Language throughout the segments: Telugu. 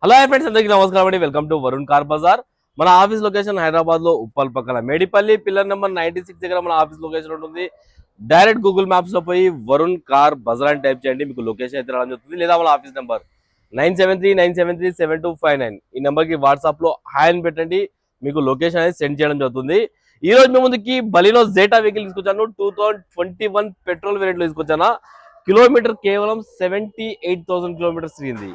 హలో ఫ్రెండ్స్, అందరికీ నమస్కారం అండి. Welcome to Varun car Bazaar. మన ఆఫీస్ లొకేషన్ హైదరాబాద్ లో ఉప్పల్ పక్కన మేడిపల్లి పిల్లర్ నెంబర్ 96 దగ్గర మన ఆఫీస్ లొకేషన్ ఉంటుంది. డైరెక్ట్ గూగుల్ మ్యాప్స్ లో పోయి వరుణ్ కార్ బజార్ అని టైప్ చేయండి, మీకు లొకేషన్ అయితే రావడం జరుగుతుంది. లేదా మన ఆఫీస్ నెంబర్ 9739737259 ఈ నెంబర్ కి వాట్సాప్ లో హాయ్ అని పెట్టండి, మీకు లొకేషన్ అనేది సెండ్ చేయడం జరుగుతుంది. ఈ రోజు మీ ముందుకి బలినో జేటా వెహికల్ తీసుకొచ్చాను. 2021 పెట్రోల్ వేరియంట్ లో తీసుకొచ్చాను. కిలోమీటర్ కేవలం 78,000 కిలోమీటర్స్ తిరిగింది.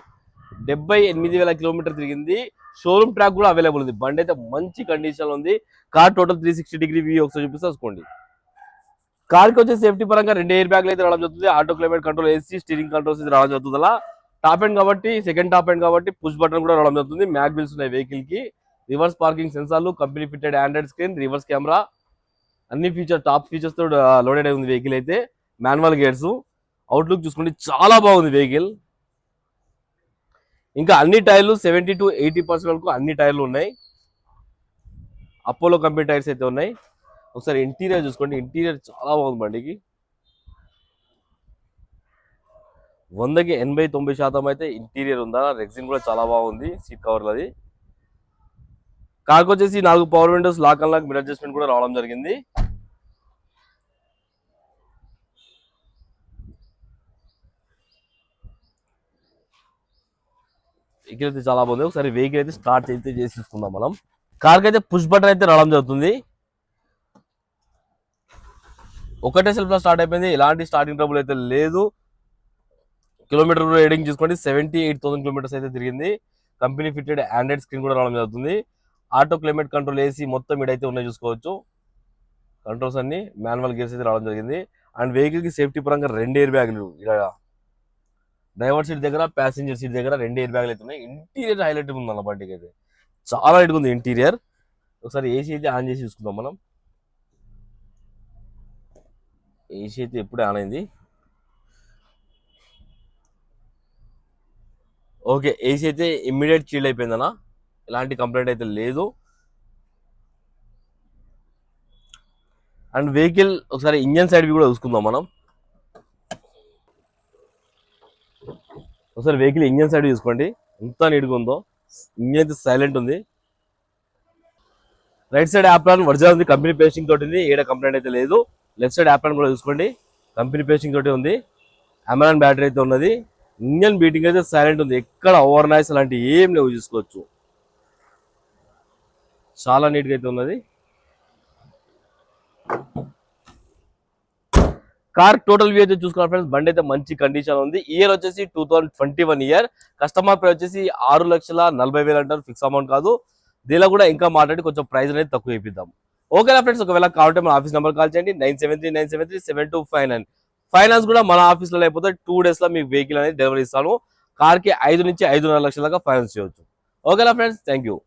78,000 కిలోమీటర్ తిరిగింది. షోరూమ్ ట్రాక్ కూడా అవైలబుల్ ఉంది. బండి అయితే మంచి కండిషన్ లో ఉంది. కార్ టోటల్ 360 డిగ్రీ వ్యూ ఒకసారి చూపిస్తే చూసుకోండి. కార్ కి వచ్చే సేఫ్టీ పరంగా 2 ఎయిర్ బ్యాగ్లు అయితే రావడం జరుగుతుంది. Auto climate control, AC, steering controls అయితే రావడం జరుగుతుంది. అలా టాప్ ఎండ్ కాబట్టి, సెకండ్ టాప్ ఎండ్ కాబట్టి పుష్ బటన్ కూడా రావడం జరుగుతుంది. మ్యాగ్ బిల్స్ ఉన్నాయి వెహికల్ కి. రివర్స్ పార్కింగ్ సెన్సార్లు, company fitted Android screen, reverse camera, అన్ని టాప్ ఫీచర్స్ తో లోడెడ్ అయి ఉంది వెహికల్ అయితే. మాన్యువల్ గేర్స్, అవుట్లుక్ చూసుకోండి చాలా బాగుంది వెహికల్. ఇంకా అన్ని టైర్లు 70 to 80% వరకు అన్ని టైర్లు ఉన్నాయి. అపోలో కంపెనీ టైర్స్ అయితే ఉన్నాయి. ఒకసారి ఇంటీరియర్ చూసుకోండి, ఇంటీరియర్ చాలా బాగుంది బండికి. 100కి 80-90% అయితే ఇంటీరియర్ ఉందా. రెక్సిన్ కూడా చాలా బాగుంది సీట్ కవర్లు. అది కార్కి వచ్చేసి 4 power windows, lock and lock mirror adjustment కూడా రావడం జరిగింది. వెహికల్ అయితే చాలా బాగుంది. ఒకసారి వెహికల్ అయితే స్టార్ట్ అయితే చేసి చూసుకుందాం మనం. కార్కి అయితే పుష్ బటన్ అయితే రావడం జరుగుతుంది. ఒకటే సెల్ఫ్ లో స్టార్ట్ అయిపోయింది. ఎలాంటి స్టార్టింగ్ ట్రబుల్ అయితే లేదు. కిలోమీటర్ రీడింగ్ చూసుకోండి, 78,000 కిలోమీటర్స్ అయితే తిరిగింది. కంపెనీ ఫిటెడ్ ఆండ్రాయిడ్ స్క్రీన్ కూడా రావడం జరుగుతుంది. ఆటో క్లైమేట్ కంట్రోల్, ఏసీ మొత్తం ఇడైతే ఉన్నాయి చూసుకోవచ్చు. కంట్రోల్స్ అన్ని మాన్యువల్ గేర్స్ అయితే రావడం జరిగింది. అండ్ వెహికల్ కి సేఫ్టీ పరంగా 2 ఎయిర్ బ్యాగులు, డ్రైవర్ సీట్ దగ్గర, ప్యాసింజర్ సీట్ దగ్గర 2 ఎయిర్ బ్యాగులు అయితే ఉన్నాయి. ఇంటీరియర్ హైలైట్ ఉంది అన్న బండికి అయితే, చాలా హైట్ ఉంది ఇంటీరియర్. ఒకసారి ఏసీ అయితే ఆన్ చేసి చూసుకుందాం మనం. ఏసీ అయితే ఎప్పుడే ఆన్ అయింది. ఓకే, ఏసీ అయితే ఇమ్మీడియట్ చీల్డ్ అయిపోయిందన్న, ఎలాంటి కంప్లైంట్ అయితే లేదు. అండ్ వెహికల్ ఒకసారి ఇంజన్ సైడ్ కూడా చూసుకుందాం మనం. ఒకసారి వెహికల్ ఇంజన్ సైడ్ చూసుకోండి, ఎంత నీట్గా ఉందో. ఇంజన్ అయితే సైలెంట్ ఉంది. రైట్ సైడ్ యాప్రాన్ ఒరిజినల్ ఉంది, కంపెనీ పేస్టింగ్ తోటి ఉంది, ఏడ కంప్లైంట్ అయితే లేదు. లెఫ్ట్ సైడ్ యాప్రాన్ కూడా చూసుకోండి, కంపెనీ పేస్టింగ్ తోటి ఉంది. అమెరాన్ బ్యాటరీ అయితే ఉన్నది. ఇంజన్ బీటింగ్ అయితే సైలెంట్ ఉంది, ఎక్కడ ఓవర్ నాయిస్ అలాంటి ఏం లేవు చూసుకోవచ్చు. చాలా నీట్గా అయితే ఉన్నది. కార్ టోటల్ వ్యూ అయితే చూసుకోవాలి ఫ్రెండ్స్. బండి అయితే మంచి కండిషన్ ఉంది. ఇయర్ వచ్చేసి 2021 ఇయర్. కస్టమర్ ప్రైస్ వచ్చేసి 6,40,000 అంటారు, ఫిక్స్ అమౌంట్ కాదు. దీనిలో కూడా ఇంకా మాట్లాడి కొంచెం ప్రైస్ అనేది తక్కువ ఇప్పిద్దాం. ఓకేనా ఫ్రెండ్స్, ఒకవేళ కావాలంటే మన ఆఫీస్ నెంబర్ కాల్ చేయండి, 9739737259. ఫైనాన్స్ కూడా మన ఆఫీస్ లో లేకపోతే 2 days లో మీకు వెహికల్ అనేది డెలివరీ ఇస్తాను. కార్ కి 5 నుంచి 5.5 లక్షల దాకా ఫైనాన్స్ చేయవచ్చు. ఓకేనా ఫ్రెండ్స్, థ్యాంక్ యూ.